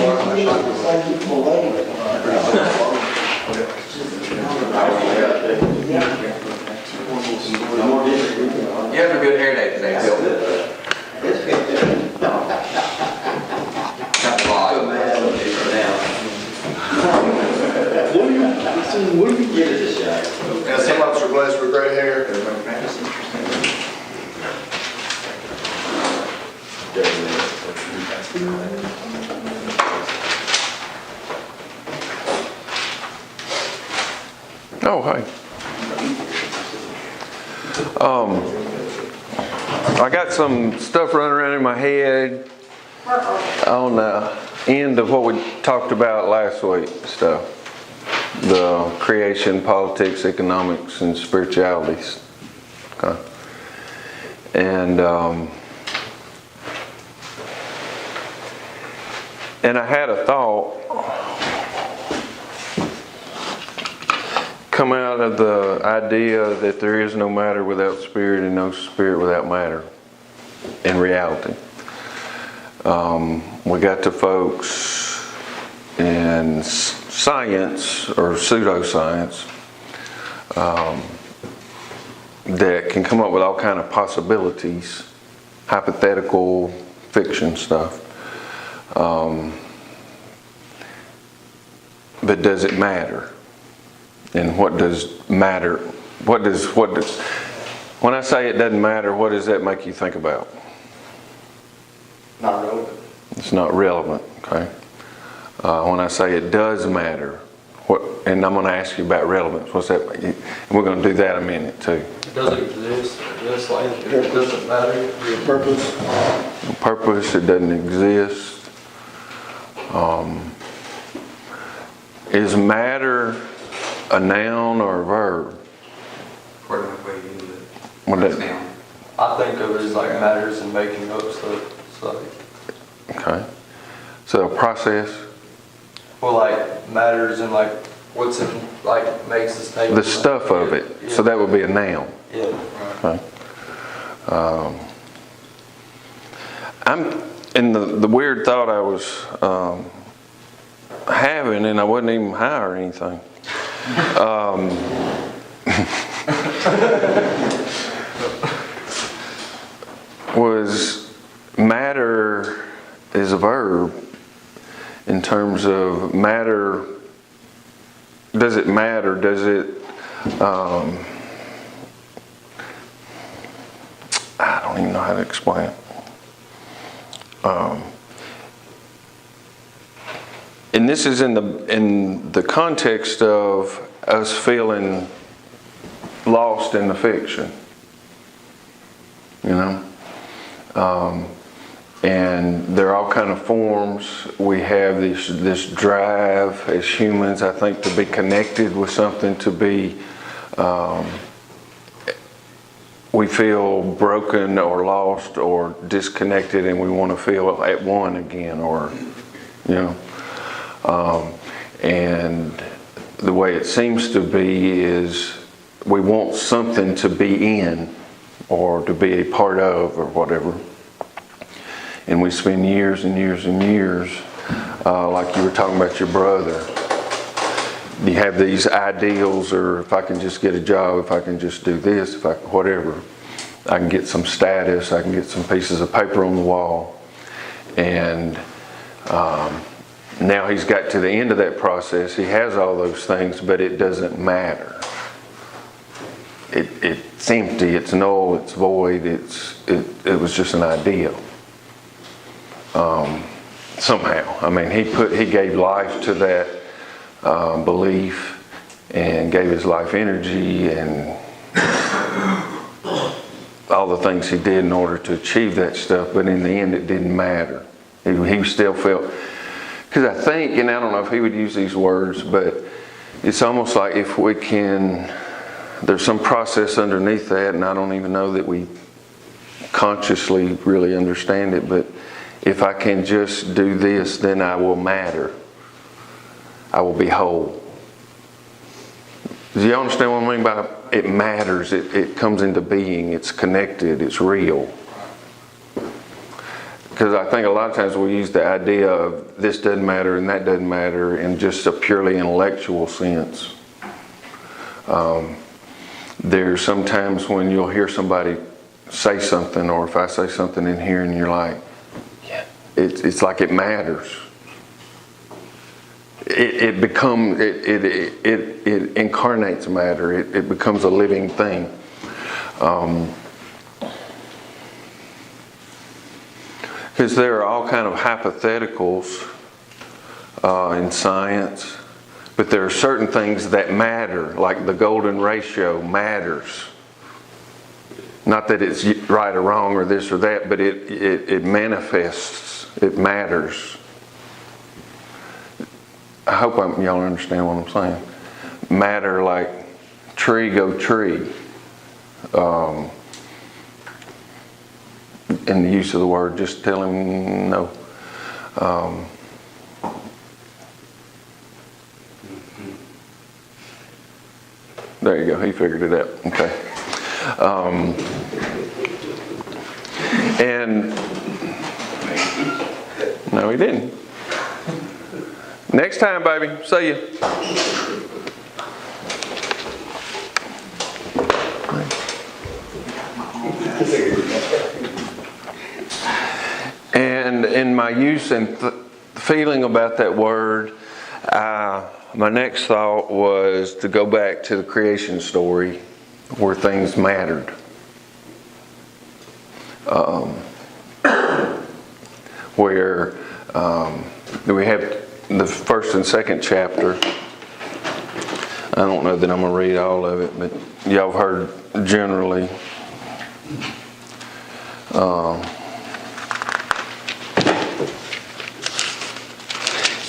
You have a good hair day today, Bill. Got the vibe. What do you get at this shot? Yeah, some of us are blessed with gray hair. Oh, hi. I got some stuff running around in my head on the end of what we talked about last week stuff. The creation, politics, economics, and spiritualities. Okay. And I had a thought come out of the idea that there is no matter without spirit and no spirit without matter in reality. We got to folks in science or pseudoscience that can come up with all kind of possibilities, hypothetical fiction stuff. But does it matter? And what does matter? What does when I say it doesn't matter, what does that make you think about? Not relevant. It's not relevant, okay? When I say it does matter, and I'm going to ask you about relevance. What's that? And we're going to do that in a minute too. It doesn't exist, just like it doesn't matter. Your purpose. Purpose, it doesn't exist. Is matter a noun or a verb? According to the way you use it. What It's that- down. I think of it as like matters and making up stuff. It's like, Okay. So a process, well, like matters and like what's in, like makes the statement. the stuff of it. Yeah. So that would be a noun. Yeah. Okay. I'm in the weird thought I was having, and I wasn't even high or anything. Was matter is a verb in terms of matter. Does it matter? Does it? I don't even know how to explain it. And this is in the context of us feeling lost in the fiction, you know. And there are all kind of forms. We have this drive as humans, I think, to be connected with something, to be. We feel broken or lost or disconnected, and we want to feel at one again, or, you know. And the way it seems to be is we want something to be in or to be a part of or whatever. And we spend years and years and years, like you were talking about your brother. You have these ideals, or if I can just get a job, if I can just do this, if I whatever, I can get some status, I can get some pieces of paper on the wall. And now he's got to the end of that process. He has all those things, but it doesn't matter. It's empty, it's null, it's void, it was just an ideal. Somehow, I mean, he gave life to that belief and gave his life energy and all the things he did in order to achieve that stuff, but in the end it didn't matter. He still felt, because I think, and I don't know if he would use these words, but it's almost like if we can, there's some process underneath that, and I don't even know that we consciously really understand it, but if I can just do this, then I will matter. I will be whole. Do you understand what I mean by it matters? It comes into being, it's connected, it's real. because I think a lot of times we use the idea of this doesn't matter and that doesn't matter in just a purely intellectual sense. There's sometimes when you'll hear somebody say something, or if I say something in here and you're like, yeah, it's like it matters. It incarnates matter. It becomes a living thing. Because there are all kind of hypotheticals in science, but there are certain things that matter, like the golden ratio matters. Not that it's right or wrong or this or that, but it manifests. It matters. I hope y'all understand what I'm saying. Matter, like tree go tree. In the use of the word, just tell him no. There you go. He figured it out. Okay. And no, he didn't. Next time, baby. See you. And in my use and feeling about that word, my next thought was to go back to the creation story where things mattered. Where we have the first and second chapter. I don't know that I'm going to read all of it, but y'all have heard generally.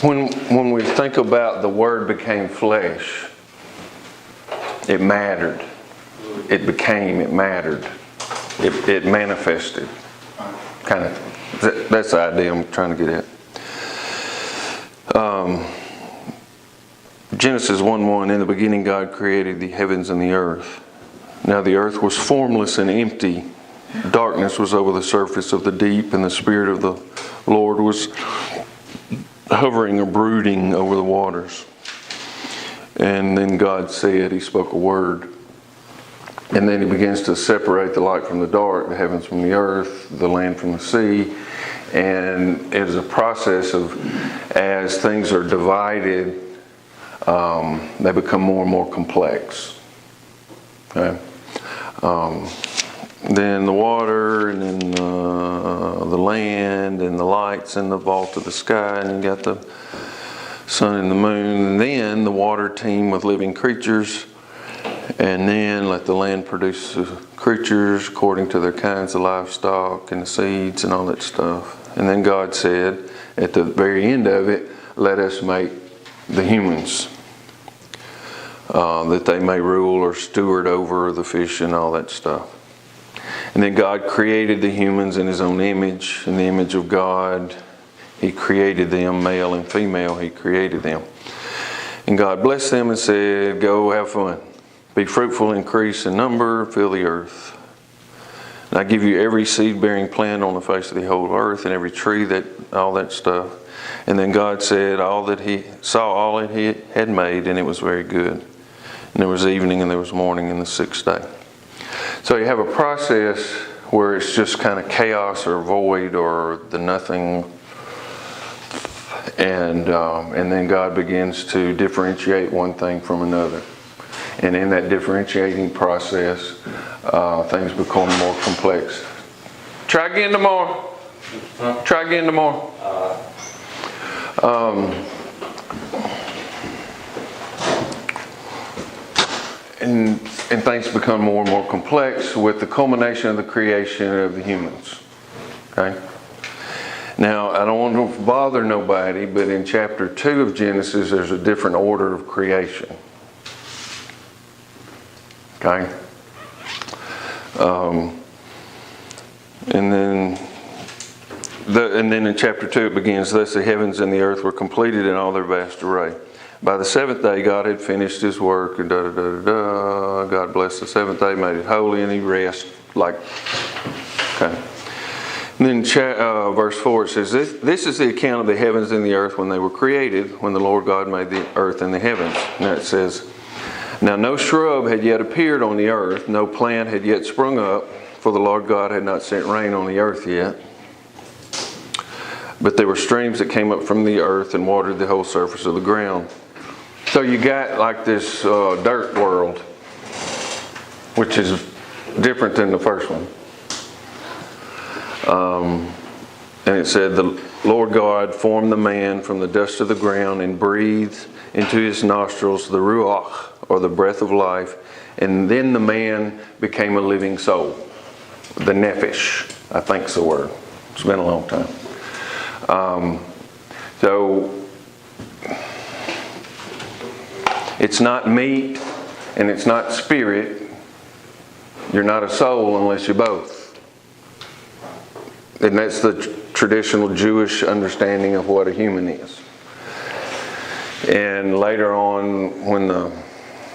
When we think about the Word became flesh, it mattered. It became, it mattered. It manifested. Kind of. That's the idea I'm trying to get at. Genesis 1:1, in the beginning God created the heavens and the earth. Now the earth was formless and empty. Darkness was over the surface of the deep, and the Spirit of the Lord was hovering or brooding over the waters. And then God said, He spoke a word. And then He begins to separate the light from the dark, the heavens from the earth, the land from the sea. And it is a process of, as things are divided, they become more and more complex. Okay? Then the water, and then the land, and the lights, and the vault of the sky, and you got the sun and the moon. And then the water teem with living creatures, and then let the land produce creatures according to their kinds of livestock, and the seeds, and all that stuff. And then God said, at the very end of it, let us make the humans, that they may rule or steward over the fish and all that stuff. And then God created the humans in His own image, in the image of God. He created them, male and female, He created them. And God blessed them and said, go have fun. Be fruitful, increase in number, fill the earth. And I give you every seed-bearing plant on the face of the whole earth, and every tree, all that stuff. And then God said, all that He saw, all that He had made, and it was very good. And there was evening and there was morning in the sixth day. So you have a process where it's just kind of chaos or void or the nothing. And then God begins to differentiate one thing from another. And in that differentiating process, things become more complex. Try again tomorrow. Try again tomorrow. And things become more and more complex with the culmination of the creation of the humans. Okay? Now, I don't want to bother nobody, but in chapter 2 of Genesis, there's a different order of creation. Okay? And then in chapter 2 it begins, thus the heavens and the earth were completed in all their vast array. By the seventh day God had finished His work, and God blessed the seventh day, made it holy, and He rested. Okay. Then verse 4, it says, this is the account of the heavens and the earth when they were created, when the Lord God made the earth and the heavens. Now it says, now no shrub had yet appeared on the earth, no plant had yet sprung up, for the Lord God had not sent rain on the earth yet. But there were streams that came up from the earth and watered the whole surface of the ground. So you got like this dirt world, which is different than the first one. And it said, the Lord God formed the man from the dust of the ground and breathed into his nostrils the ruach, or the breath of life, and then the man became a living soul. The nephesh, I think's the word. It's been a long time. So it's not meat and it's not spirit. You're not a soul unless you're both. And that's the traditional Jewish understanding of what a human is. And later on,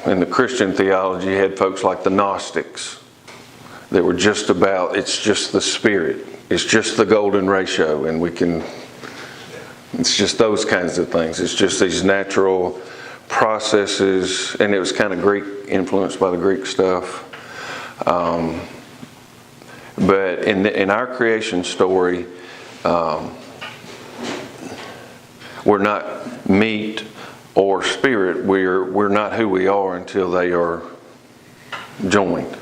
in the Christian theology, you had folks like the Gnostics that were just about, it's just the spirit. It's just the golden ratio, and it's just those kinds of things. It's just these natural processes, and it was kind of Greek, influenced by the Greek stuff. But in our creation story, we're not meat or spirit. We're not who we are until they are joined,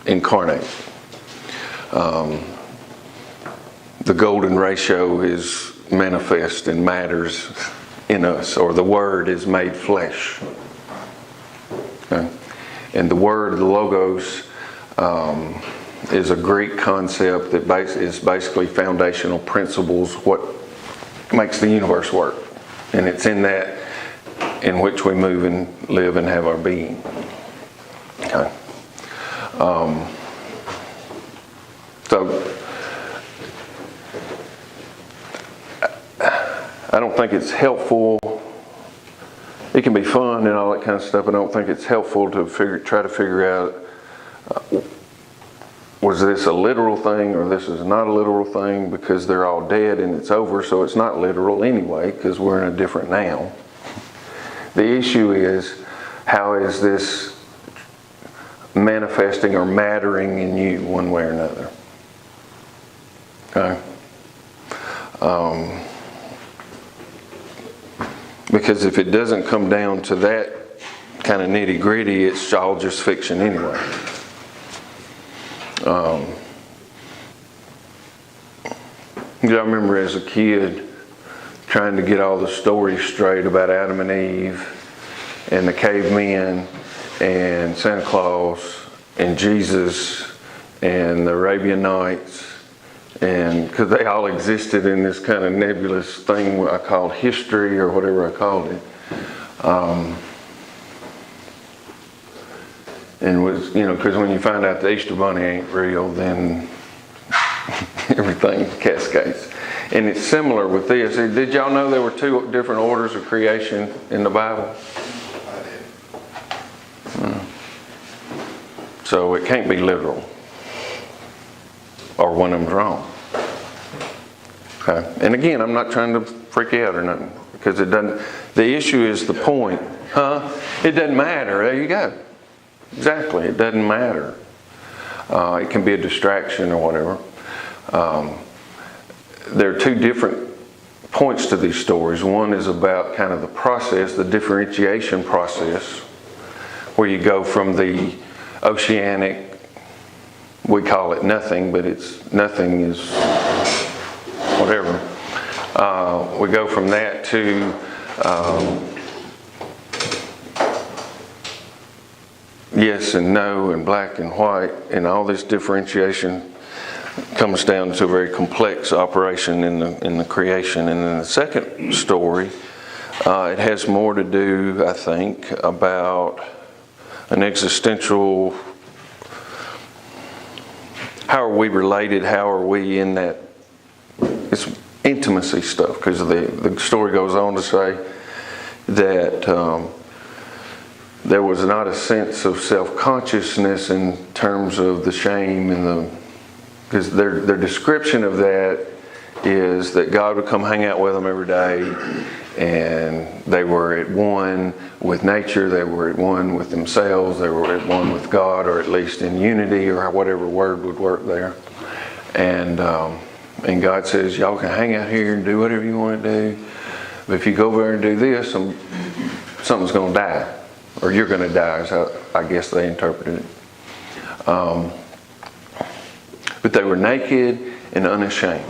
incarnate. The golden ratio is manifest and matters in us, or the Word is made flesh. Okay? And the Word, the Logos, is a Greek concept that is basically foundational principles, what makes the universe work. And it's in that in which we move and live and have our being. Okay. So I don't think it's helpful. It can be fun and all that kind of stuff. I don't think it's helpful to try to figure out was this a literal thing or this is not a literal thing, because they're all dead and it's over, so it's not literal anyway because we're in a different now. The issue is, how is this manifesting or mattering in you one way or another? Okay? Because if it doesn't come down to that kind of nitty gritty, it's all just fiction anyway. I remember as a kid trying to get all the stories straight about Adam and Eve and the cavemen and Santa Claus and Jesus and the Arabian Nights, and because they all existed in this kind of nebulous thing I called history, or whatever I called it. And was, because when you find out the Easter Bunny ain't real, then everything cascades. And it's similar with this. Did y'all know there were two different orders of creation in the Bible? So it can't be literal, or one of them's wrong. Okay. And again, I'm not trying to freak you out or nothing, because it doesn't. The issue is the point, It doesn't matter. There you go. Exactly. It doesn't matter. It can be a distraction or whatever. There are two different points to these stories. One is about kind of the process, the differentiation process, where you go from the oceanic, we call it nothing, but it's nothing is whatever. We go from that to yes and no and black and white, and all this differentiation comes down to a very complex operation in the creation. And in the second story, it has more to do, I think, about an existential, how are we related, how are we in that, it's intimacy stuff, because the story goes on to say that there was not a sense of self-consciousness in terms of the shame and Because their description of that is that God would come hang out with them every day, and they were at one with nature, they were at one with themselves, they were at one with God, or at least in unity, or whatever word would work there. And God says, y'all can hang out here and do whatever you want to do, but if you go over there and do this, something's going to die, or you're going to die, is how I guess they interpreted it. But they were naked and unashamed.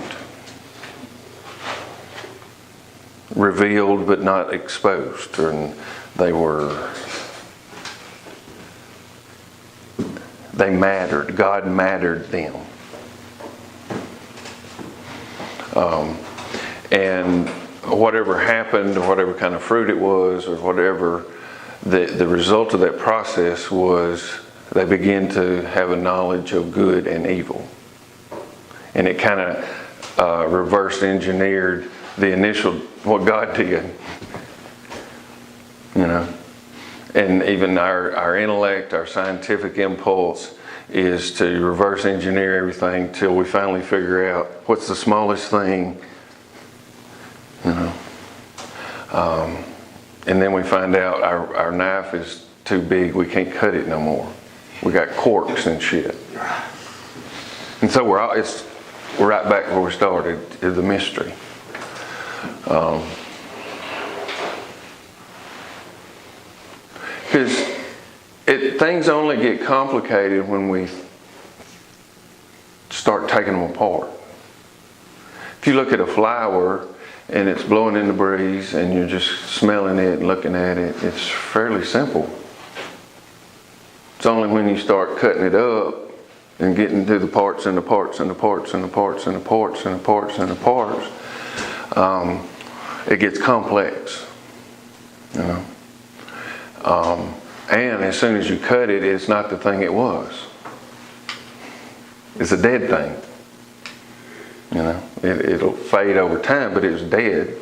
Revealed but not exposed. And they mattered. God mattered them. And whatever happened, or whatever kind of fruit it was, or whatever, the result of that process was they began to have a knowledge of good and evil. And it kind of reverse engineered the initial, what God did. You know? And even our intellect, our scientific impulse is to reverse engineer everything till we finally figure out what's the smallest thing, you know. And then we find out our knife is too big, we can't cut it no more. We got corks and shit. And so we're right back where we started, the mystery. Because things only get complicated when we start taking them apart. If you look at a flower and it's blowing in the breeze and you're just smelling it and looking at it, it's fairly simple. It's only when you start cutting it up and getting to the parts and the parts and the parts and the parts and the parts and the parts and the parts, it gets complex, you know. And as soon as you cut it, it's not the thing it was. It's a dead thing. You know, it'll fade over time, but it was dead.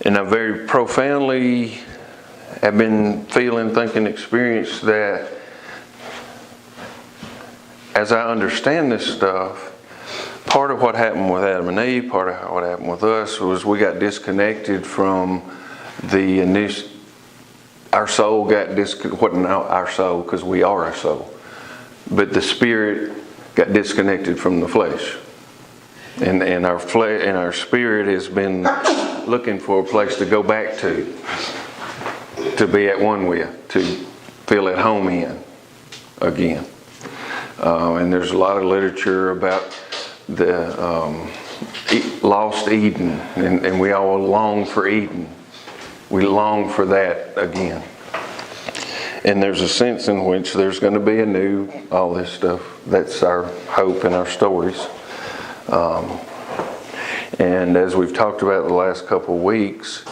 And I very profoundly have been feeling, thinking, experienced that as I understand this stuff, part of what happened with Adam and Eve, part of what happened with us, was we got disconnected from the initial. Our soul got disconnected. Wasn't our soul, because we are our soul, but the spirit got disconnected from the flesh, and our flesh and our spirit has been looking for a place to go back to be at one with, to feel at home in again. And there's a lot of literature about the lost Eden, and we all long for Eden. We long for that again. And there's a sense in which there's going to be a new, all this stuff. That's our hope and our stories. And as we've talked about the last couple of weeks,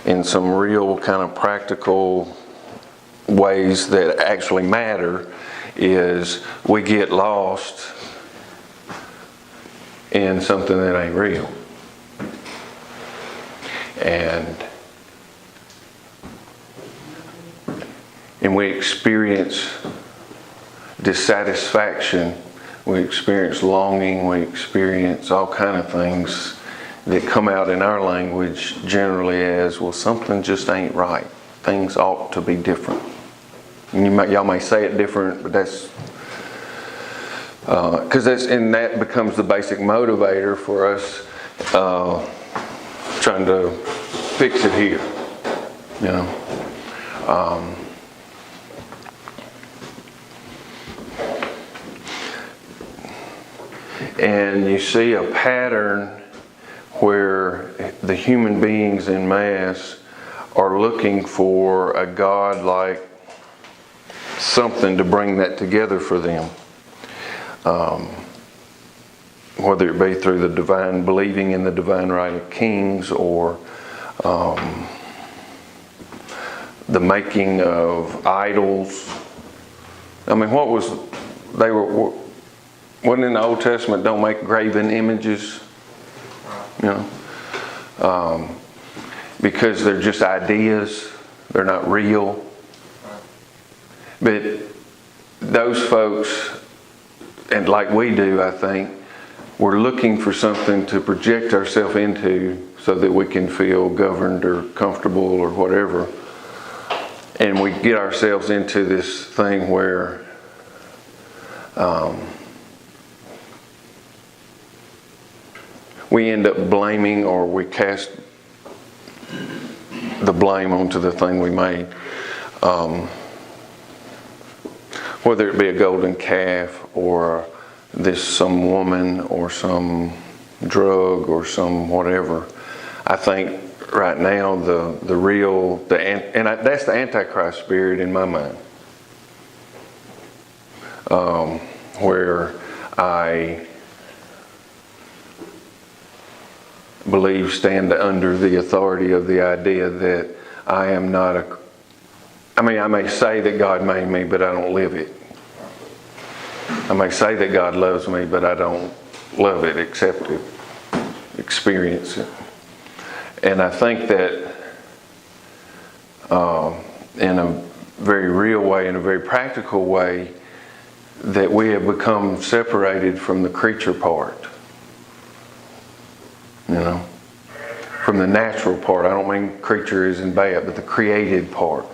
in some real kind of practical ways that actually matter, is we get lost in something that ain't real. And we experience dissatisfaction, we experience longing, we experience all kind of things that come out in our language generally as, well, something just ain't right. Things ought to be different. And y'all may say it different, but that's and that becomes the basic motivator for us trying to fix it here, you know. And you see a pattern where the human beings in mass are looking for a God-like something to bring that together for them. Whether it be through the divine, believing in the divine right of kings, or the making of idols. I mean, wasn't in the Old Testament, don't make graven images, you know, because they're just ideas, they're not real. But those folks, and like we do, I think, we're looking for something to project ourselves into so that we can feel governed or comfortable or whatever. And we get ourselves into this thing where we end up blaming, or we cast the blame onto the thing we made. Whether it be a golden calf or some woman or some drug or some whatever. I think right now that's the Antichrist spirit in my mind. Where I believe stand under the authority of the idea that I am not I may say that God made me, but I don't live it. I may say that God loves me, but I don't love it, accept it, experience it. And I think that in a very real way, in a very practical way, that we have become separated from the creature part. From the natural part. I don't mean creature is in bad, but the created part.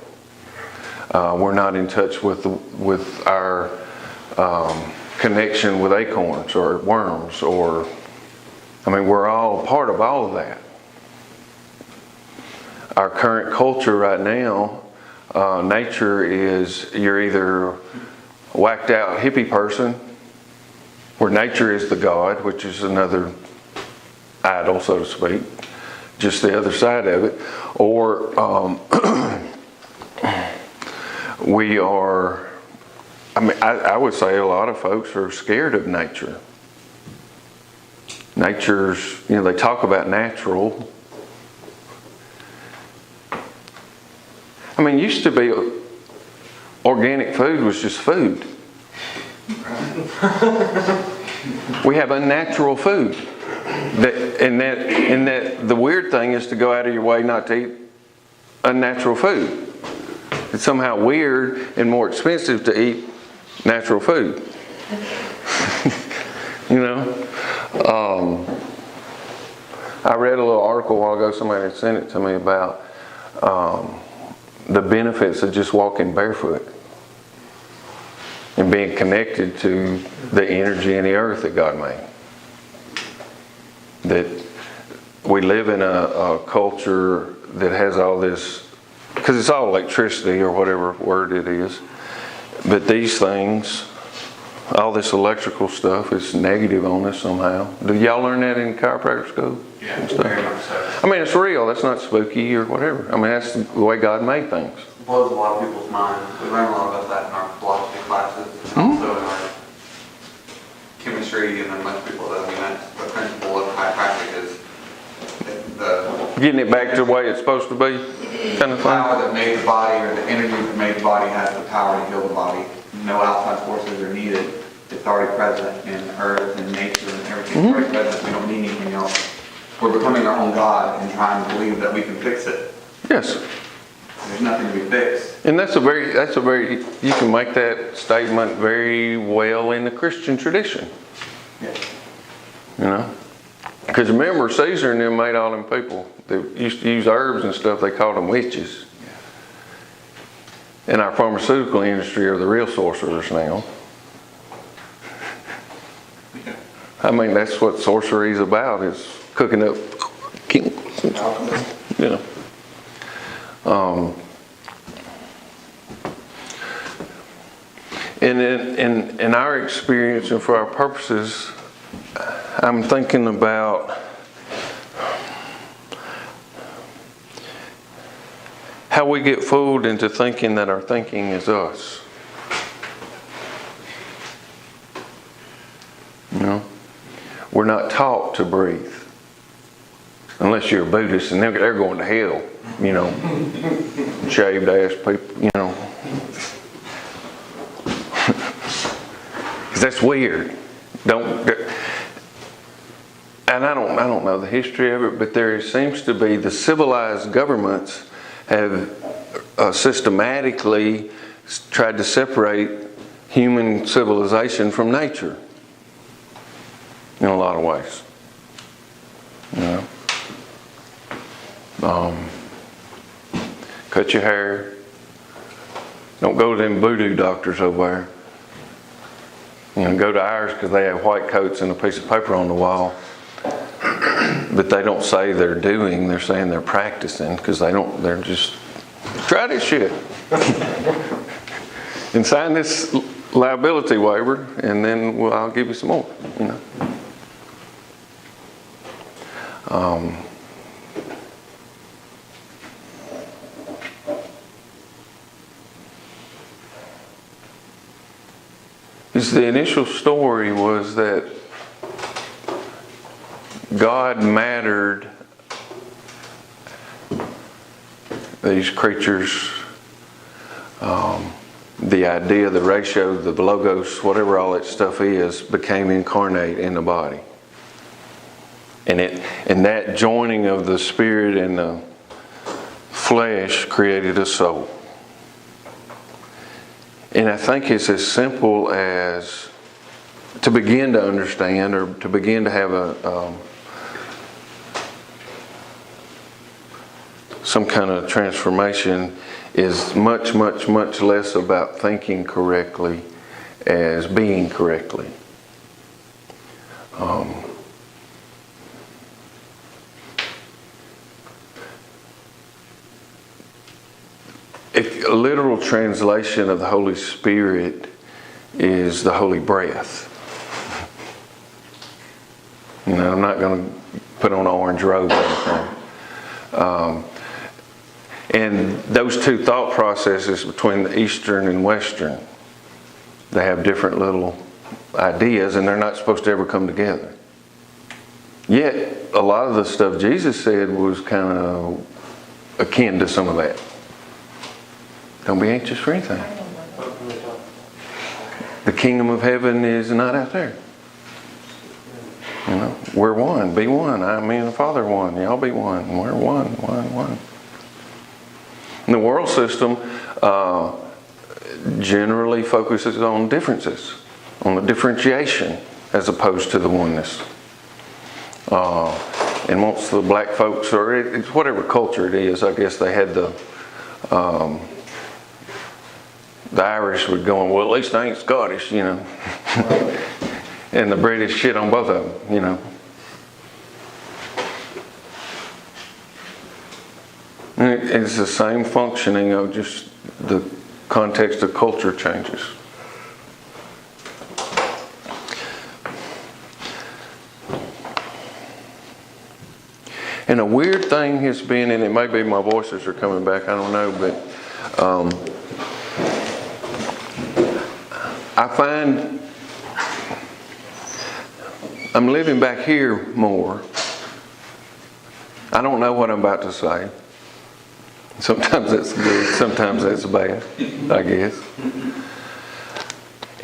We're not in touch with our connection with acorns or worms, we're all part of all of that. Our current culture right now, nature is, you're either whacked out hippie person, where nature is the God, which is another idol, so to speak, just the other side of it, or we are, I would say a lot of folks are scared of nature. Nature's, they talk about natural. Used to be organic food was just food. We have unnatural food. And the weird thing is to go out of your way not to eat unnatural food. It's somehow weird and more expensive to eat natural food. I read a little article a while ago, somebody had sent it to me about the benefits of just walking barefoot and being connected to the energy in the earth that God made. That we live in a culture that has all this, because it's all electricity or whatever word it is, but these things, all this electrical stuff is negative on us somehow. Do y'all learn that in chiropractic school? Yeah, very much so. It's real. That's not spooky or whatever. That's the way God made things. It blows a lot of people's minds. We learn a lot about that in our philosophy classes, and also in our chemistry, and then most people don't. That's the principle of chiropractic is getting it back to the way it's supposed to be, kind of the thing. power that made the body, or the energy that made the body, has the power to heal the body. No outside forces are needed. It's already present in earth and nature and everything. It's already present. We don't need anything else. We're becoming our own God and trying to believe that we can fix it. Yes. There's nothing to be fixed. And that's a very, you can make that statement very well in the Christian tradition. Yeah. Because remember, Caesar and them made all them people that used to use herbs and stuff, they called them witches. In our pharmaceutical industry are the real sorcerers now. That's what sorcery is about, is cooking up, And in our experience and for our purposes, I'm thinking about how we get fooled into thinking that our thinking is us. We're not taught to breathe. Unless you're a Buddhist, and they're going to hell, shaved ass people, because that's weird. And I don't know the history of it, but there seems to be the civilized governments have systematically tried to separate human civilization from nature in a lot of ways. You know? Cut your hair. Don't go to them voodoo doctors over there. You know, go to ours because they have white coats and a piece of paper on the wall. But they don't say they're doing, they're saying they're practicing because they're just, try this shit. And sign this liability waiver and then I'll give you some more, you know. The initial story was that God mattered these creatures, the idea, the ratio, the logos, whatever all that stuff is, became incarnate in the body. And that joining of the spirit and the flesh created a soul. And I think it's as simple as to begin to understand or to begin to have some kind of transformation is much, much, much less about thinking correctly as being correctly. A literal translation of the Holy Spirit is the Holy Breath. You know, I'm not going to put on an orange robe or anything. And those two thought processes between the Eastern and Western, they have different little ideas and they're not supposed to ever come together. Yet, a lot of the stuff Jesus said was kind of akin to some of that. Don't be anxious for anything. The kingdom of heaven is not out there. You know, we're one. Be one. Me and the Father one. Y'all be one. We're one. And the world system generally focuses on differences, on the differentiation, as opposed to the oneness. And once the black folks, or it's whatever culture it is, I guess they had the Irish would go, well, at least I ain't Scottish, you know. And the British shit on both of them, you know. And it's the same functioning of just the context of culture changes. And a weird thing has been, and it may be my voices are coming back, I don't know, but I find I'm living back here more. I don't know what I'm about to say. Sometimes that's good, sometimes that's bad, I guess.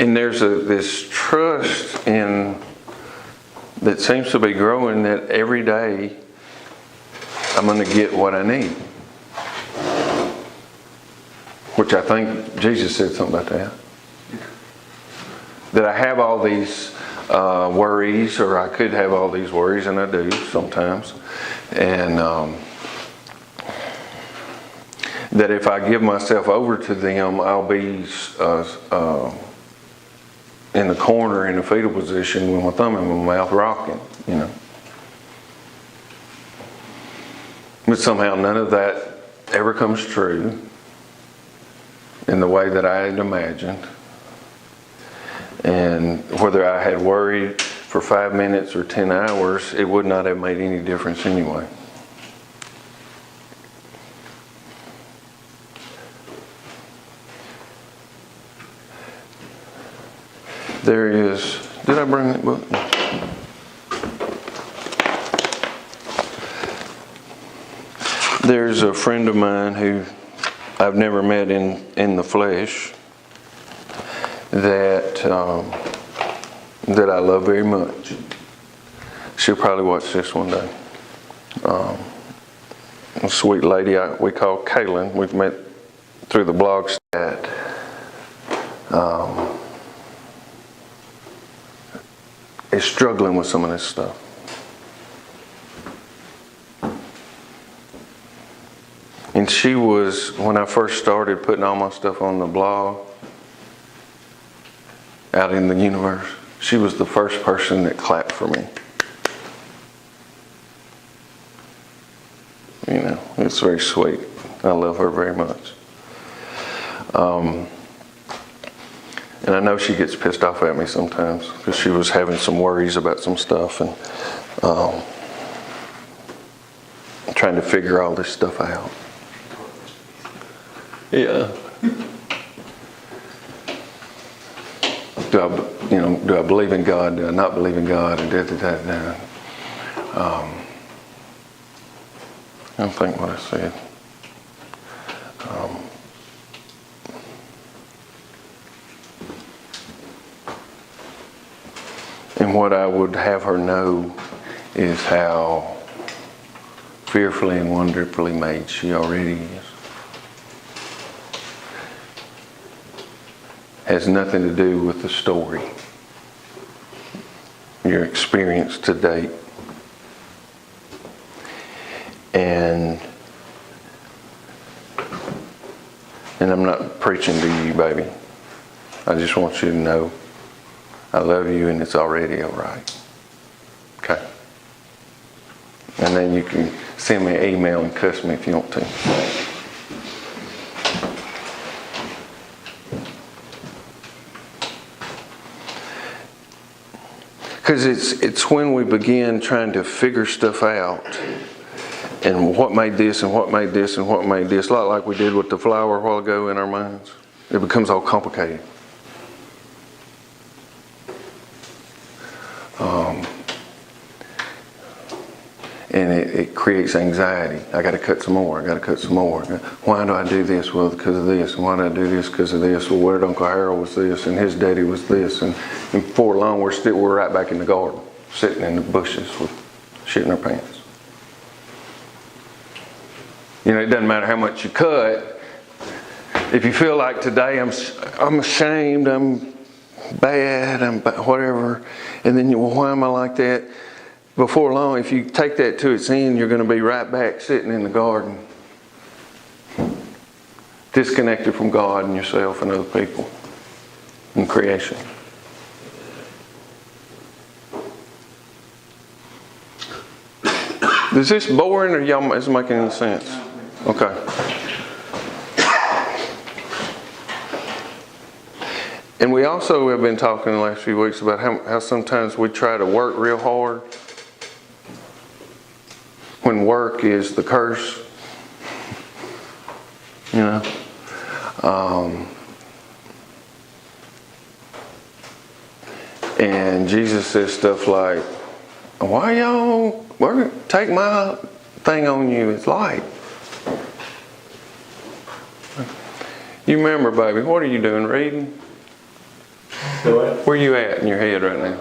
And there's this trust that seems to be growing that every day I'm going to get what I need. Which I think Jesus said something about that. That I have all these worries, or I could have all these worries, and I do sometimes. And that if I give myself over to them, I'll be in the corner in a fetal position with my thumb in my mouth rocking, you know. But somehow none of that ever comes true in the way that I had imagined. And whether I had worried for 5 minutes or 10 hours, it would not have made any difference anyway. There is, did I bring that book? There's a friend of mine who I've never met in the flesh that I love very much. She'll probably watch this one day. A sweet lady we call Kaylin. We've met through the blog. is struggling with some of this stuff. And she was, when I first started putting all my stuff on the blog, out in the universe, she was the first person that clapped for me. You know, it's very sweet. I love her very much. And I know she gets pissed off at me sometimes because she was having some worries about some stuff and trying to figure all this stuff out. Yeah. Do I believe in God? Do I not believe in God? And I don't think what I said. And what I would have her know is how fearfully and wonderfully made she already is. Has nothing to do with the story, your experience to date. And I'm not preaching to you, baby. I just want you to know I love you and it's already all right. Okay? And then you can send me an email and cuss me if you want to. Because it's when we begin trying to figure stuff out, and what made this, and what made this, and what made this, a lot like we did with the flower a while ago in our minds. It becomes all complicated. And it creates anxiety. I got to cut some more. I got to cut some more. Why do I do this? Well, because of this. And why do I do this? Because of this. Well, where Uncle Harold was this, and his daddy was this, and before long we're right back in the garden, sitting in the bushes with shit in our pants. You know, it doesn't matter how much you cut. If you feel like today I'm ashamed, I'm bad, I'm whatever, and then well, why am I like that? Before long, if you take that to its end, you're going to be right back sitting in the garden, disconnected from God and yourself and other people and creation. Is this boring or y'all is it making any sense? Okay. And we also have been talking the last few weeks about how sometimes we try to work real hard when work is the curse. You know? And Jesus says stuff like, why y'all take my thing on you? It's light. You remember, baby, what are you doing? Reading? Where you at in your head right now?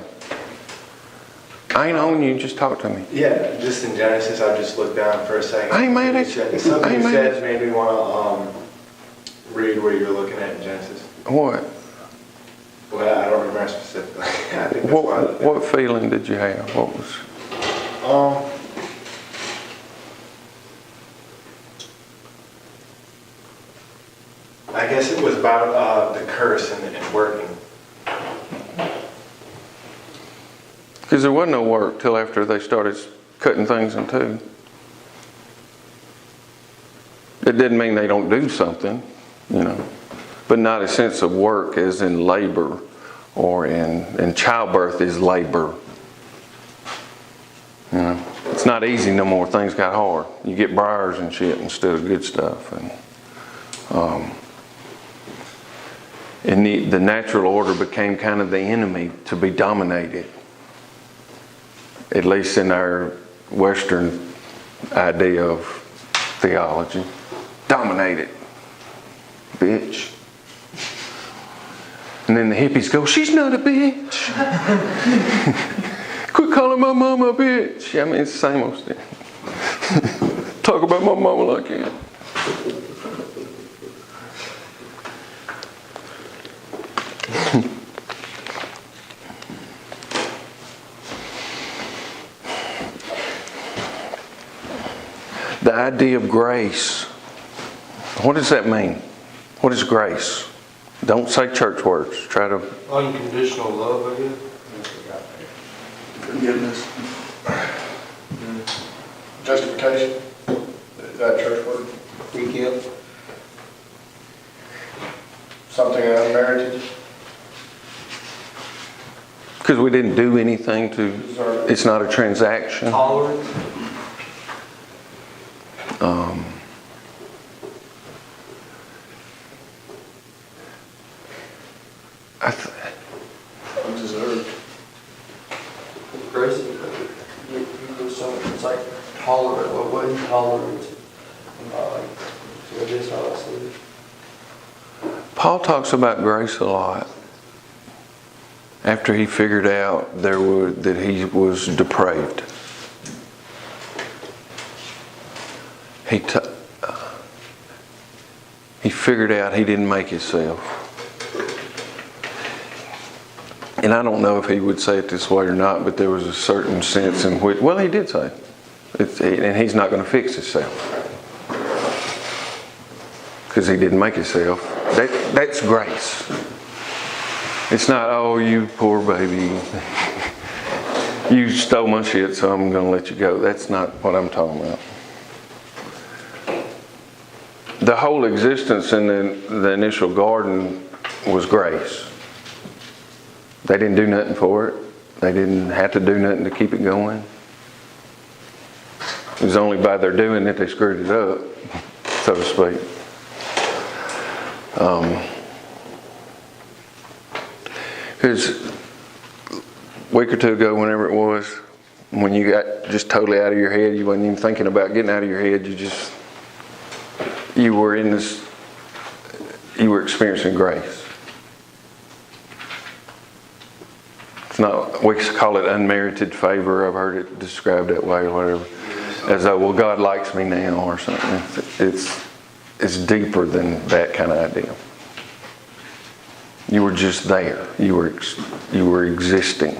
I ain't on you, just talk to me. Yeah, just in Genesis, I just looked down for a second. I ain't mad at you. Something you said made me want to read where you're looking at in Genesis. What? Well, I don't remember specifically. I think that's why I looked What feeling did you have? What was? I guess it was about the curse and working. Because there wasn't no work till after they started cutting things in two. It didn't mean they don't do something, you know, but not a sense of work as in labor or in childbirth is labor. You know, it's not easy no more. Things got hard. You get briars and shit instead of good stuff. And the natural order became kind of the enemy to be dominated. At least in our Western idea of theology. Dominated. Bitch. And then the hippies go, she's not a bitch. Quit calling my mama a bitch. I mean, it's the same old stuff. Talk about my mama like that. The idea of grace. What does that mean? What is grace? Don't say church words. Try to... Unconditional love, I guess. Forgiveness. Justification, is that a church word? Free gift. Something unmerited? Because we didn't do anything to... Deserve. It's not a transaction. Tolerance. Undeserved. Grace. It's like tolerant. What is tolerant? So I guess how I see it. Paul talks about grace a lot. After he figured out that he was depraved. He figured out he didn't make himself. And I don't know if he would say it this way or not, but there was a certain sense in which, well, he did say it. And he's not going to fix himself. Because he didn't make himself. That's grace. It's not, oh, you poor baby. You stole my shit, so I'm going to let you go. That's not what I'm talking about. The whole existence in the initial garden was grace. They didn't do nothing for it. They didn't have to do nothing to keep it going. It was only by their doing that they screwed it up, so to speak. Because a week or two ago, whenever it was, when you got just totally out of your head, you wasn't even thinking about getting out of your head, you were experiencing grace. It's not, we call it unmerited favor. I've heard it described that way or whatever. As though, well, God likes me now or something. It's deeper than that kind of idea. You were just there. You were existing.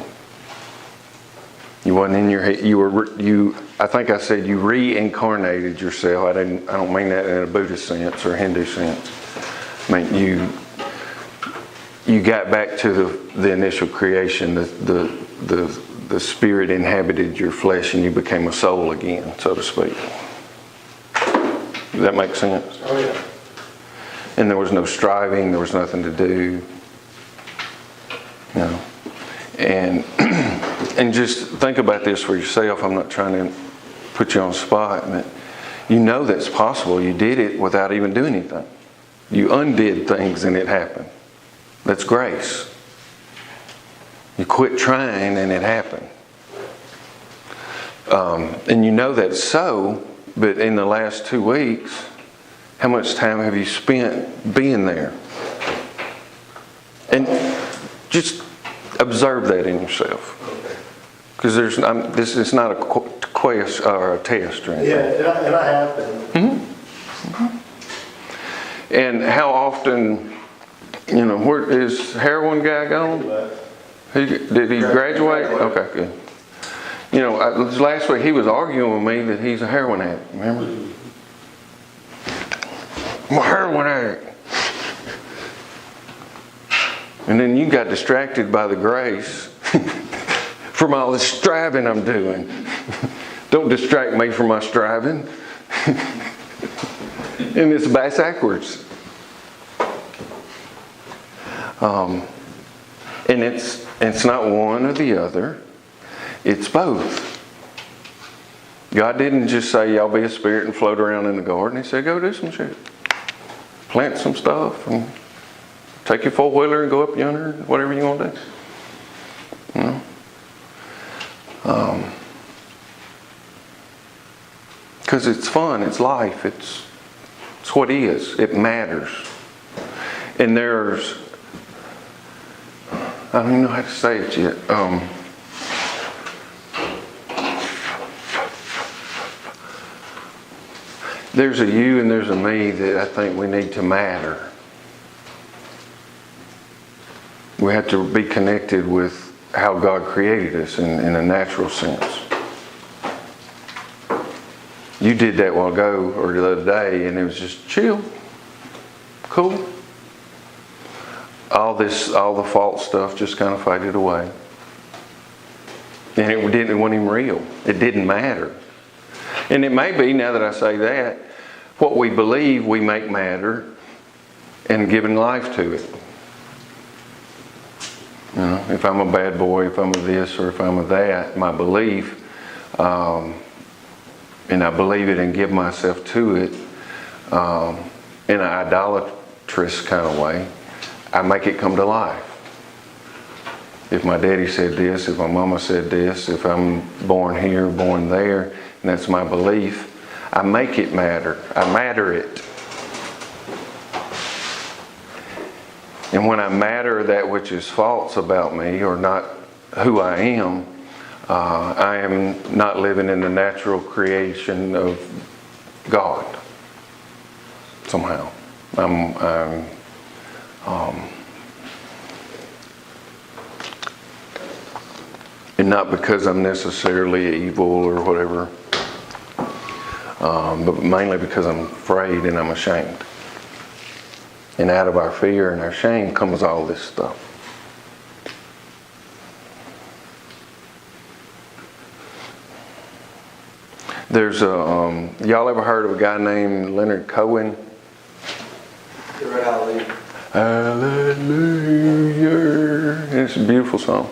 You wasn't in your head. I think I said you reincarnated yourself. I don't mean that in a Buddhist sense or Hindu sense. I mean you got back to the initial creation. The spirit inhabited your flesh and you became a soul again, so to speak. Does that make sense? Oh, yeah. And there was no striving. There was nothing to do. You know. And just think about this for yourself. I'm not trying to put you on the spot, but you know that's possible. You did it without even doing anything. You undid things and it happened. That's grace. You quit trying and it happened. And you know that's so, but in the last 2 weeks, how much time have you spent being there? And just observe that in yourself. Because this is not a quest or a test or anything. Yeah, and I have been. Mm-hmm. Mm-hmm. And how often, where is heroin guy gone? Did he graduate? Okay, good. Last week he was arguing with me that he's a heroin addict, remember? I'm a heroin addict. And then you got distracted by the grace from all the striving I'm doing. Don't distract me from my striving. And it's backwards. And it's not one or the other. It's both. God didn't just say, y'all be a spirit and float around in the garden. He said, go do some shit. Plant some stuff and take your four-wheeler and go up yonder, whatever you want to do. Because it's fun, it's life, it's what is, it matters. And there's, I don't even know how to say it yet. There's a you and there's a me that I think we need to matter. We have to be connected with how God created us in a natural sense. You did that a while ago or the other day, and it was just chill, cool. All the false stuff just kind of faded away. And it wasn't even real. It didn't matter. And it may be, now that I say that, what we believe we make matter and giving life to it. You know, if I'm a bad boy, if I'm a this or if I'm a that, my belief, and I believe it and give myself to it in an idolatrous kind of way, I make it come to life. If my daddy said this, if my mama said this, if I'm born here, born there, and that's my belief, I make it matter. I matter it. And when I matter that which is false about me or not who I am not living in the natural creation of God. Somehow. And not because I'm necessarily evil or whatever, but mainly because I'm afraid and I'm ashamed. And out of our fear and our shame comes all this stuff. There's y'all ever heard of a guy named Leonard Cohen? You read Hallelujah. Hallelujah. It's a beautiful song.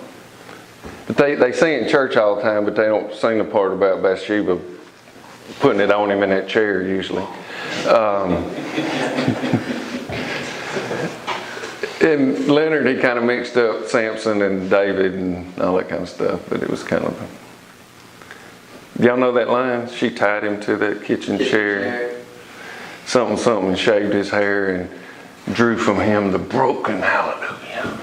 But they sing it in church all the time, but they don't sing the part about Bathsheba putting it on him in that chair usually. And Leonard, he kind of mixed up Samson and David and all that kind of stuff, but it was kind of... Y'all know that line? She tied him to that kitchen chair. Something, shaved his hair and drew from him the broken hallelujah.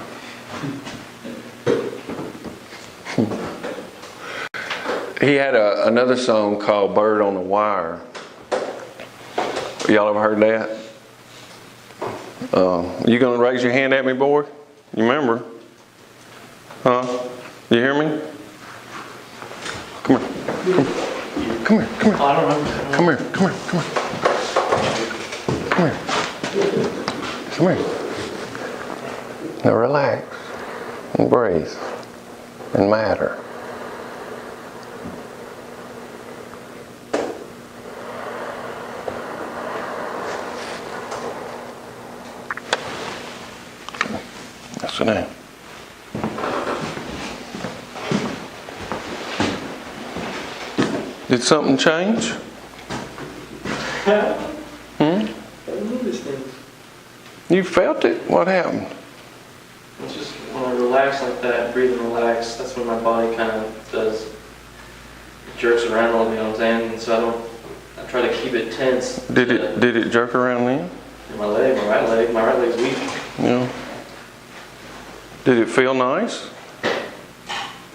He had another song called Bird on the Wire. Y'all ever heard that? You gonna raise your hand at me, boy? You remember? Huh? You hear me? Come here. Come here. Come here. I don't know. Come here. Come here. Come here. Come here. Come here. Now relax and breathe and matter. Sit down. Did something change? I don't know these things. You felt it? What happened? It's just when I relax like that, breathe and relax, that's when my body kind of does, jerks around on me, you know what I'm saying? And so I try to keep it tense. Did it jerk around then? My right leg's weak. Yeah. Did it feel nice?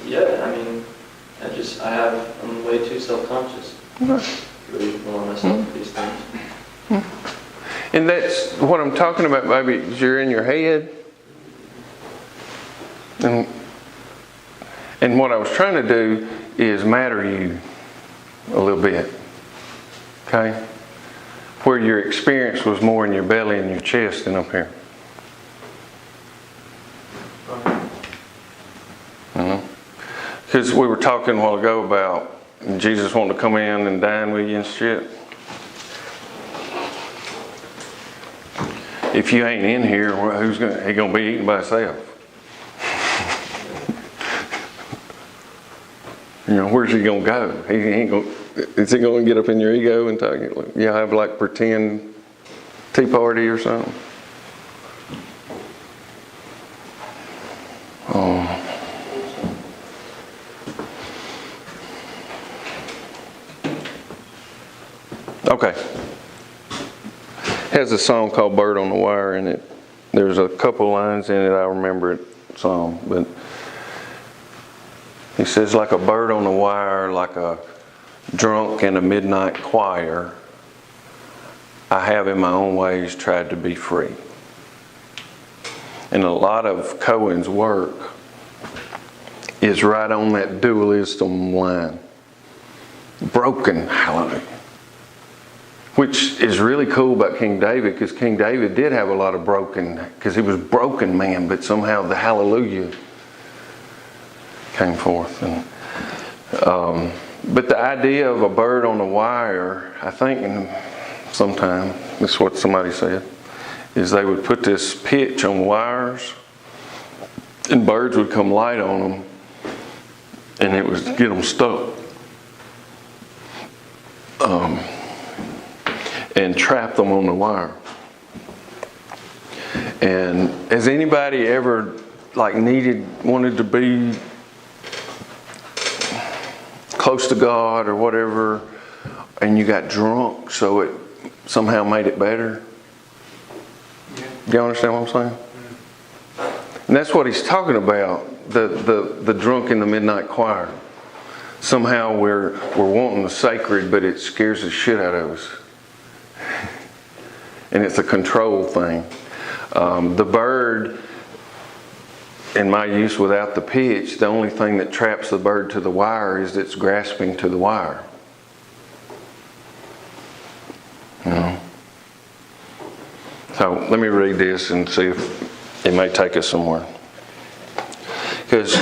Yeah, I mean, I'm way too self-conscious. Okay. Really blowing myself with these things. And that's what I'm talking about, baby, is you're in your head. And what I was trying to do is matter you a little bit. Okay? Where your experience was more in your belly and your chest than up here. Because we were talking a while ago about Jesus wanting to come in and dine with you and shit. If you ain't in here, he gonna be eating by himself. You know, where's he gonna go? He ain't gonna. Is he gonna get up in your ego and talk? You have like pretend tea party or something? Okay. It has a song called Bird on the Wire in it. There's a couple lines in it, I remember it some, but he says, like a bird on the wire, like a drunk in a midnight choir, I have in my own ways tried to be free. And a lot of Cohen's work is right on that dualism line. Broken, hallelujah. Which is really cool about King David, because King David did have a lot of because he was a broken man, but somehow the hallelujah came forth. And, but the idea of a bird on a wire, I think sometime, this is what somebody said, is they would put this pitch on wires and birds would come light on them and it would get them stuck. And trap them on the wire. And has anybody ever wanted to be close to God or whatever, and you got drunk, so it somehow made it better? Do you understand what I'm saying? And that's what he's talking about, the drunk in the midnight choir. Somehow we're wanting the sacred, but it scares the shit out of us. And it's a control thing. The bird, in my use without the pitch, the only thing that traps the bird to the wire is it's grasping to the wire. You know? So let me read this and see if it may take us somewhere. Because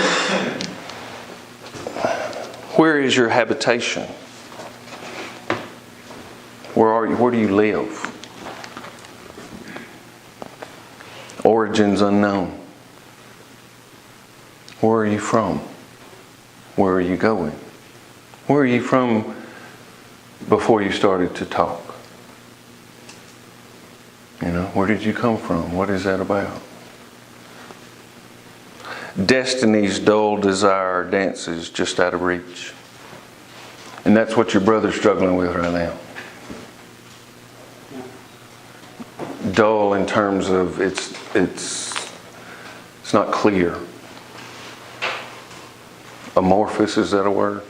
where is your habitation? Where are you? Where do you live? Origins unknown. Where are you from? Where are you going? Where are you from before you started to talk? You know, where did you come from? What is that about? Destiny's dull desire dances just out of reach. And that's what your brother's struggling with right now. Dull in terms of it's not clear. Amorphous, is that a word?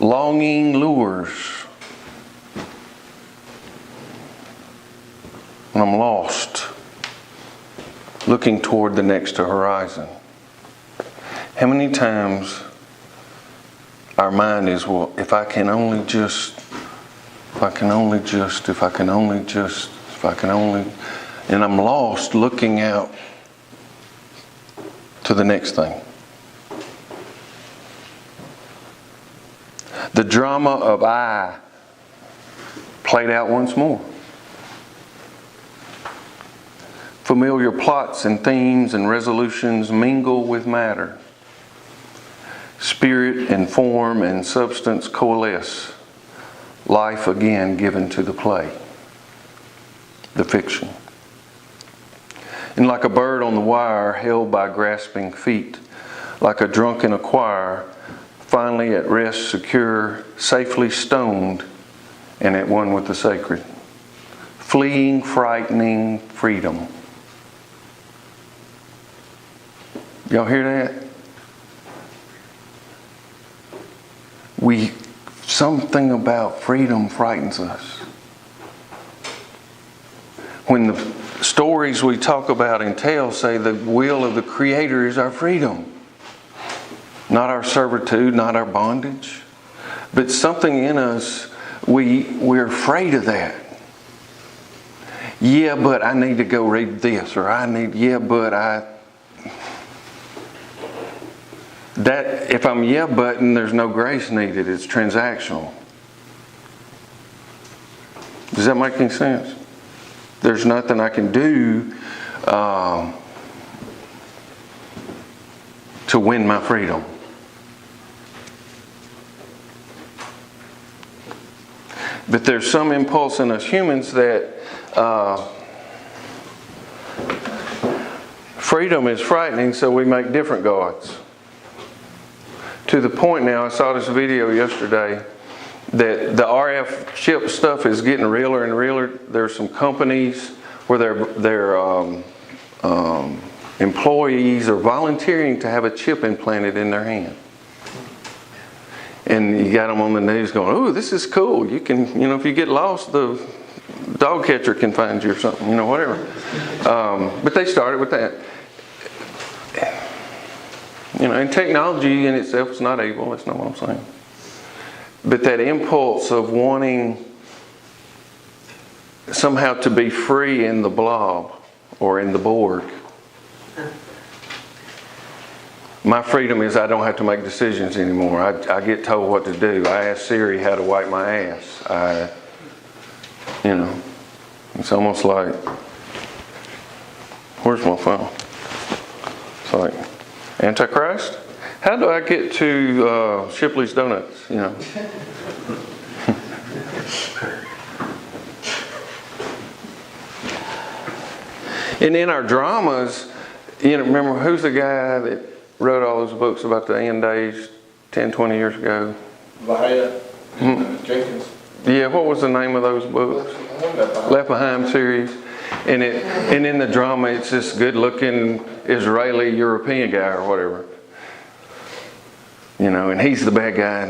Longing lures. And I'm lost, looking toward the next horizon. How many times our mind is, well, if I can only, and I'm lost looking out to the next thing. The drama of I played out once more. Familiar plots and themes and resolutions mingle with matter. Spirit and form and substance coalesce. Life again given to the play, the fiction. And like a bird on the wire held by grasping feet, like a drunk in a choir, finally at rest, secure, safely stoned, and at one with the sacred. Fleeing, frightening freedom. Y'all hear that? Something about freedom frightens us. When the stories we talk about and tell say the will of the Creator is our freedom, not our servitude, not our bondage, but something in us, we're afraid of that. Yeah, but I need to go read this, or that if I'm button, there's no grace needed. It's transactional. Does that make any sense? There's nothing I can do to win my freedom. But there's some impulse in us humans that freedom is frightening, so we make different gods. To the point now, I saw this video yesterday that the RF chip stuff is getting realer and realer. There's some companies where their employees are volunteering to have a chip implanted in their hand. And you got them on the news going, "Oh, this is cool. You can, if you get lost, the dog catcher can find you or something, whatever." But they started with that. And technology in itself is not evil. That's not what I'm saying. But that impulse of wanting somehow to be free in the blob or in the Borg. My freedom is I don't have to make decisions anymore. I get told what to do. I ask Siri how to wipe my ass. It's almost like, where's my phone? It's like, Antichrist? How do I get to Shipley's Donuts? And in our dramas, remember who's the guy that wrote all those books about the end days 10, 20 years ago? Via, Jenkins. Yeah, what was the name of those books? Left Behind series. And in the drama, it's this good-looking Israeli European guy or whatever. And he's the bad guy.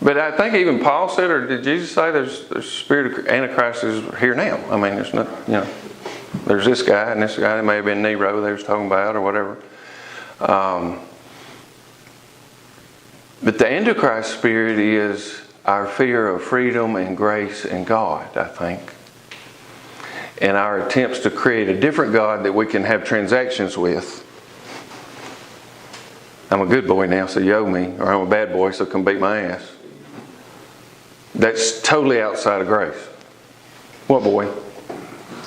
But I think even Paul said, or did Jesus say, there's the spirit of Antichrist is here now. I mean, there's not, there's this guy and this guy. It may have been Nero they was talking about or whatever. But the Antichrist spirit is our fear of freedom and grace and God, I think. And our attempts to create a different God that we can have transactions with. I'm a good boy now, so you owe me. Or I'm a bad boy, so come beat my ass. That's totally outside of grace. What, boy?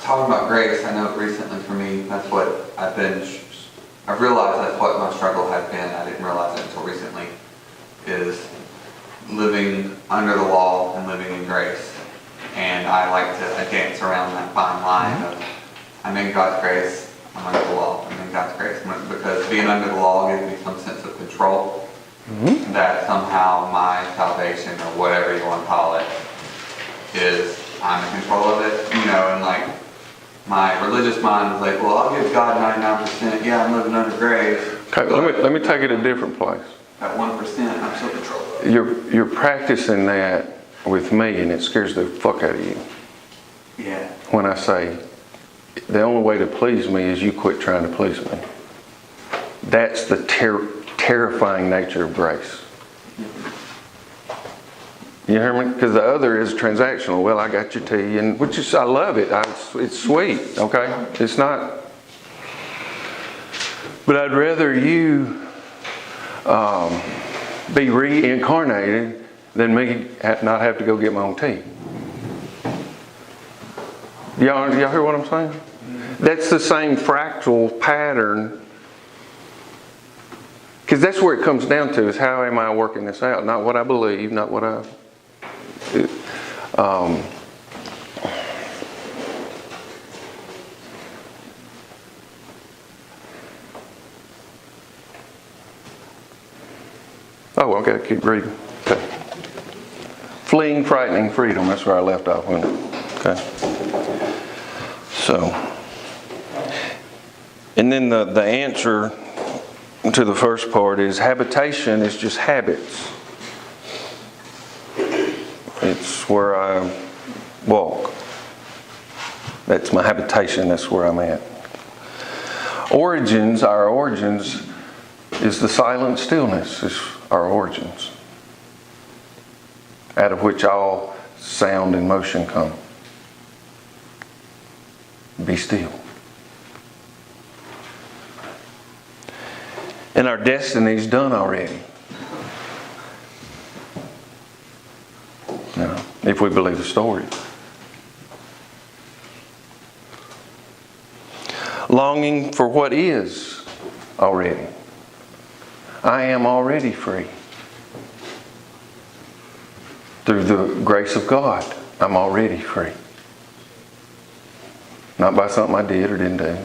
Talking about grace, I know recently for me, that's what I've realized that's what my struggle has been. I didn't realize it until recently, is living under the law and living in grace. And I like to dance around that fine line of, I'm in God's grace, I'm under the law, I'm in God's grace. Because being under the law gives me some sense of control. That somehow my salvation, or whatever you want to call it, is I'm in control of it. And like my religious mind is like, well, I'll give God 99%. Yeah, I'm living under grace. Okay, let me take it a different place. At 1%, I'm still controlled. You're practicing that with me, and it scares the fuck out of you. Yeah. When I say, the only way to please me is you quit trying to please me. That's the terrifying nature of grace. You hear me? Because the other is transactional. Well, I got your tea, and which is, I love it. It's sweet, okay? It's not. But I'd rather you be reincarnated than me not have to go get my own tea. Y'all hear what I'm saying? That's the same fractal pattern. Because that's where it comes down to, is how am I working this out? Not what I believe, not what I... Oh, okay, keep reading. Okay. Fleeing, frightening freedom. That's where I left off. Okay. So, and then the answer to the first part is habitation is just habits. It's where I walk. That's my habitation. That's where I'm at. Origins, our origins, is the silent stillness. Is our origins, out of which all sound and motion come. Be still. And our destiny's done already. Now, if we believe the story. Longing for what is already. I am already free. Through the grace of God, I'm already free. Not by something I did or didn't do,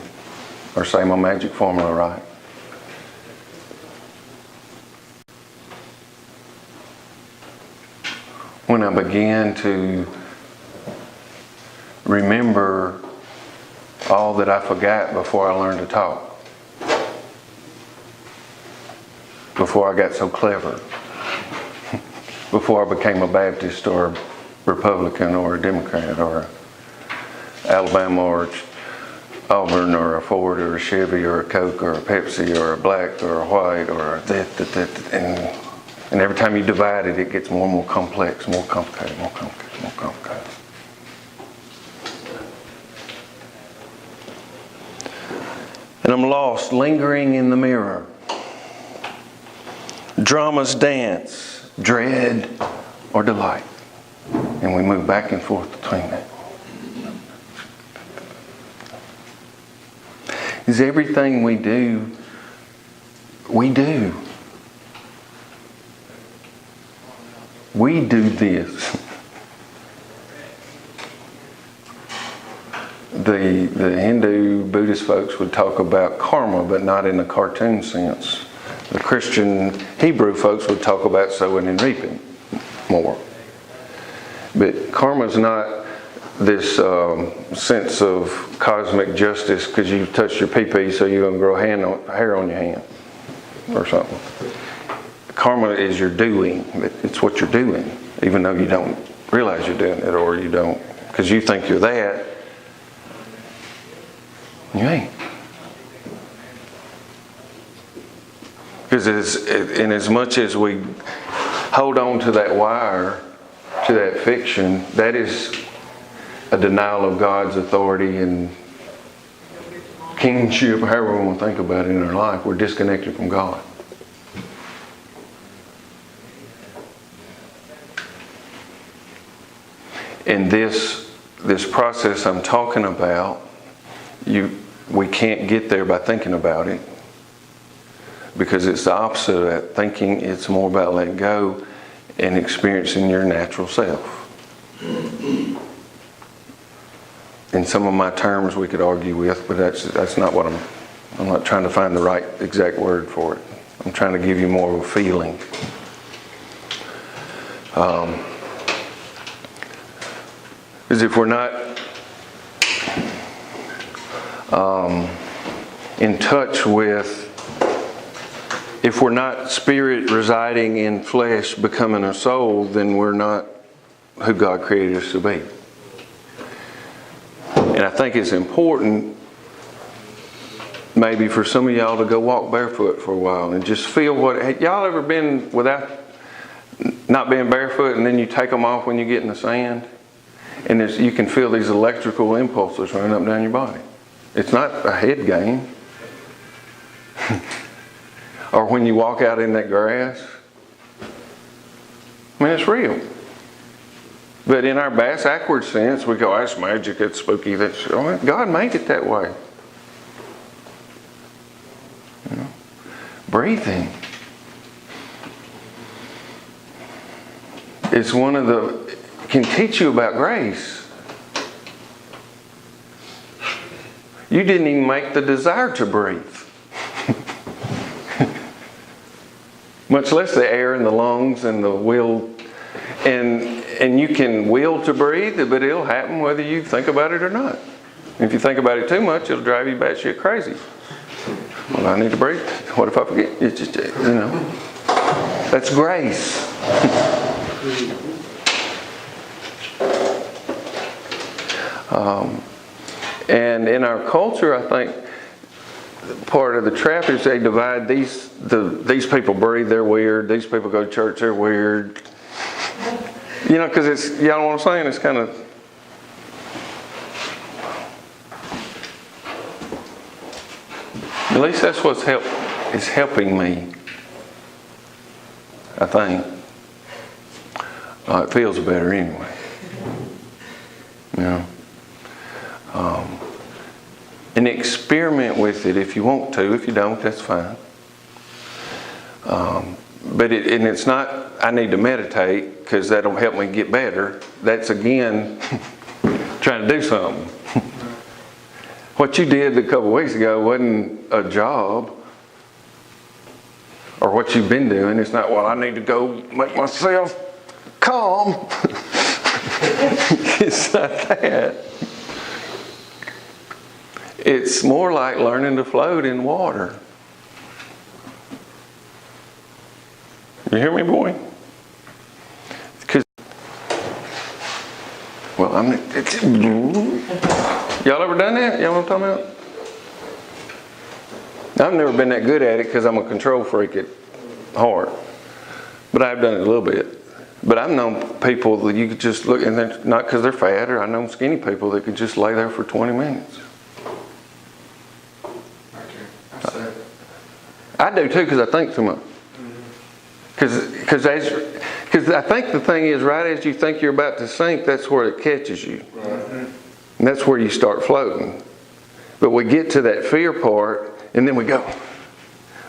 or say my magic formula right. When I began to remember all that I forgot before I learned to talk. Before I got so clever. Before I became a Baptist or a Republican or a Democrat or Alabama or Auburn or a Ford or a Chevy or a Coke or a Pepsi or a black or a white or a that, and every time you divide it, it gets more and more complex, more complicated, more complicated, more complicated. And I'm lost, lingering in the mirror. Dramas dance, dread or delight. And we move back and forth between that. Is everything we do, we do. We do this. The Hindu, Buddhist folks would talk about karma, but not in the cartoon sense. The Christian, Hebrew folks would talk about sowing and reaping more. But karma's not this sense of cosmic justice because you touched your pee-pee, so you're going to grow hair on your hand or something. Karma is your doing. It's what you're doing, even though you don't realize you're doing it, or you don't, because you think you're that. You ain't. Because in as much as we hold on to that wire, to that fiction, that is a denial of God's authority and kingship, however we want to think about it in our life. We're disconnected from God. And this process I'm talking about, we can't get there by thinking about it, because it's the opposite of that. Thinking, it's more about letting go and experiencing your natural self. In some of my terms we could argue with, but that's not what I'm not trying to find the right exact word for it. I'm trying to give you more of a feeling. Because if we're not in touch with, if we're not spirit residing in flesh becoming a soul, then we're not who God created us to be. And I think it's important maybe for some of y'all to go walk barefoot for a while and just feel what, y'all ever been without, not being barefoot, and then you take them off when you get in the sand? And you can feel these electrical impulses running up and down your body. It's not a head game. Or when you walk out in that grass. I mean, it's real. But in our backward sense, we go, that's magic, that's spooky, that's, God made it that way. You know? Breathing. It's one of the, can teach you about grace. You didn't even make the desire to breathe. Much less the air and the lungs and the will. And you can will to breathe, but it'll happen whether you think about it or not. If you think about it too much, it'll drive you batshit crazy. Well, I need to breathe. What if I forget? It's just, you know. That's grace. And in our culture, I think part of the trap is they divide these people breathe, they're weird. These people go to church, they're weird. You know, because it's, y'all know what I'm saying? It's kind of, at least that's what's is helping me, I think. It feels better anyway. You know. And experiment with it if you want to. If you don't, that's fine. But it's not, I need to meditate because that'll help me get better. That's again trying to do something. What you did a couple of weeks ago wasn't a job, or what you've been doing. It's not, well, I need to go make myself calm. It's not that. It's more like learning to float in water. You hear me, boy? Because, well, y'all ever done that? Y'all know what I'm talking about? I've never been that good at it because I'm a control freak at heart. But I've done it a little bit. But I've known people that you could just look, and they're not because they're fat, or I've known skinny people that could just lay there for 20 minutes. I do too, because I think too much. Because I think the thing is, right as you think you're about to sink, that's where it catches you. And that's where you start floating. But we get to that fear part, and then we go.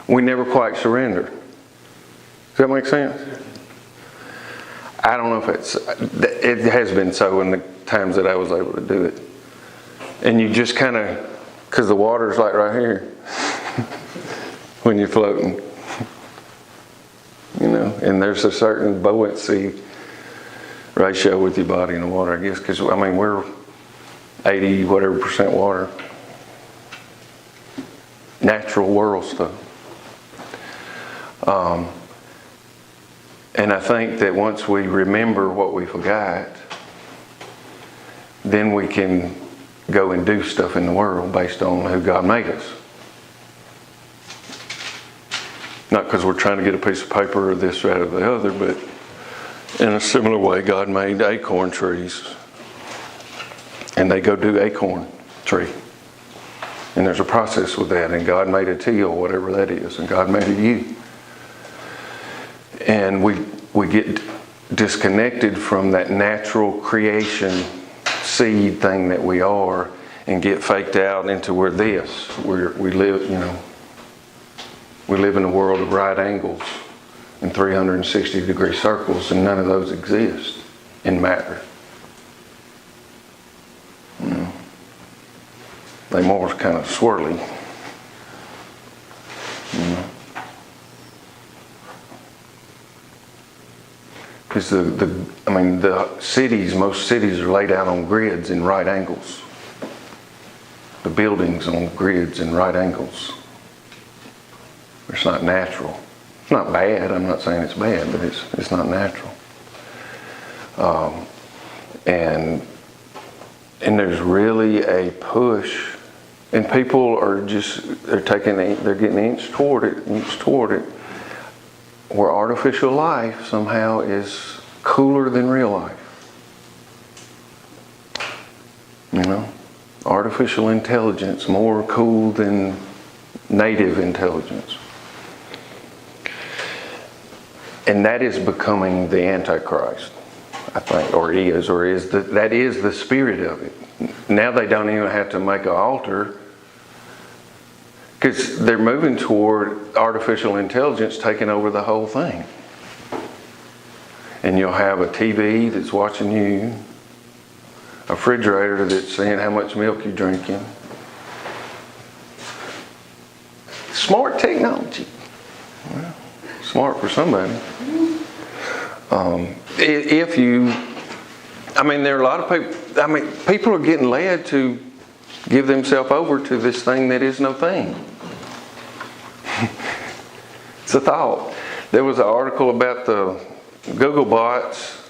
We never quite surrender. Does that make sense? I don't know if it has been so in the times that I was able to do it. And you just kind of, because the water's like right here when you're floating. You know, and there's a certain buoyancy ratio with your body and the water, I guess, because, I mean, we're 80 whatever % water. Natural world stuff. And I think that once we remember what we forgot, then we can go and do stuff in the world based on who God made us. Not because we're trying to get a piece of paper or this, that, or the other, but in a similar way, God made acorn trees. And they go do acorn tree. And there's a process with that. And God made a teal, whatever that is. And God made a you. And we get disconnected from that natural creation seed thing that we are and get faked out into we live, you know, we live in a world of right angles and 360-degree circles, and none of those exist in matter. You know, they more kind of swirly. You know. Because most cities are laid out on grids in right angles. The buildings on grids in right angles. It's not natural. It's not bad. I'm not saying it's bad, but it's not natural. And there's really a push, and people are they're getting inch toward it. Where artificial life somehow is cooler than real life. You know? Artificial intelligence more cool than native intelligence. And that is becoming the Antichrist, I think, that is the spirit of it. Now they don't even have to make an altar, because they're moving toward artificial intelligence taking over the whole thing. And you'll have a TV that's watching you, a refrigerator that's saying how much milk you're drinking. Smart technology. Well, smart for somebody. There are a lot of people, people are getting led to give themselves over to this thing that is no thing. It's a thought. There was an article about the Google bots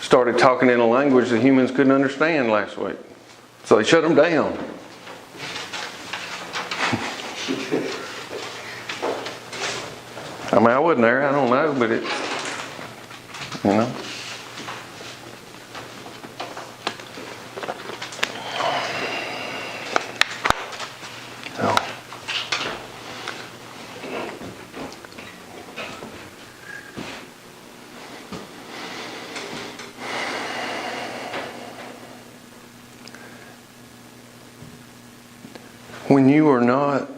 started talking in a language that humans couldn't understand last week. So they shut them down. I wasn't there, I don't know, but it, you know. When you are not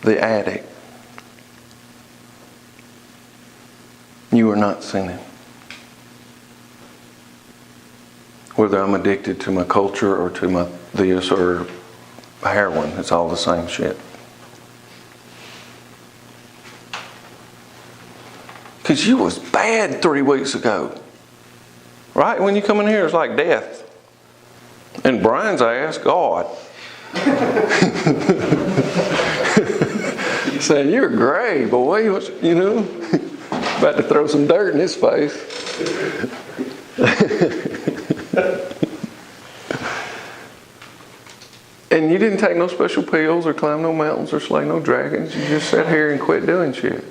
the addict, you are not sinning. Whether I'm addicted to my culture or to my this or heroin, it's all the same shit. Because you was bad 3 weeks ago. Right? When you come in here, it's like death. And Brian's ass, God. Saying, you're gray, boy. You know, about to throw some dirt in his face. And you didn't take no special pills or climb no mountains or slay no dragons. You just sat here and quit doing shit.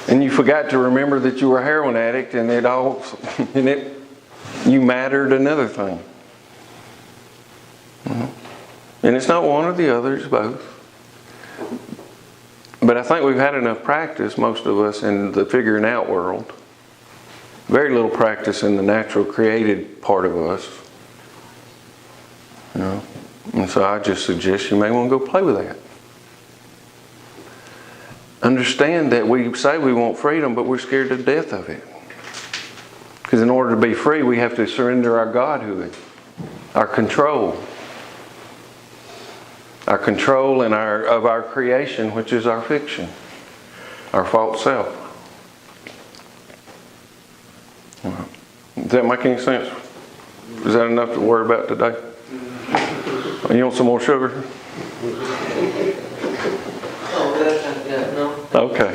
And you forgot to remember that you were a heroin addict and you mattered another thing. And it's not one or the other, it's both. But I think we've had enough practice, most of us, in the figuring out world. Very little practice in the natural created part of us. You know? And so I just suggest you may want to go play with that. Understand that we say we want freedom, but we're scared to death of it. Because in order to be free, we have to surrender our godhood, our control. Our control and of our creation, which is our fiction, our false self. Does that make any sense? Is that enough to worry about today? You want some more sugar? Oh, yeah, no. Okay.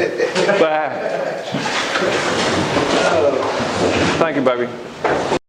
Bye. Thank you, baby.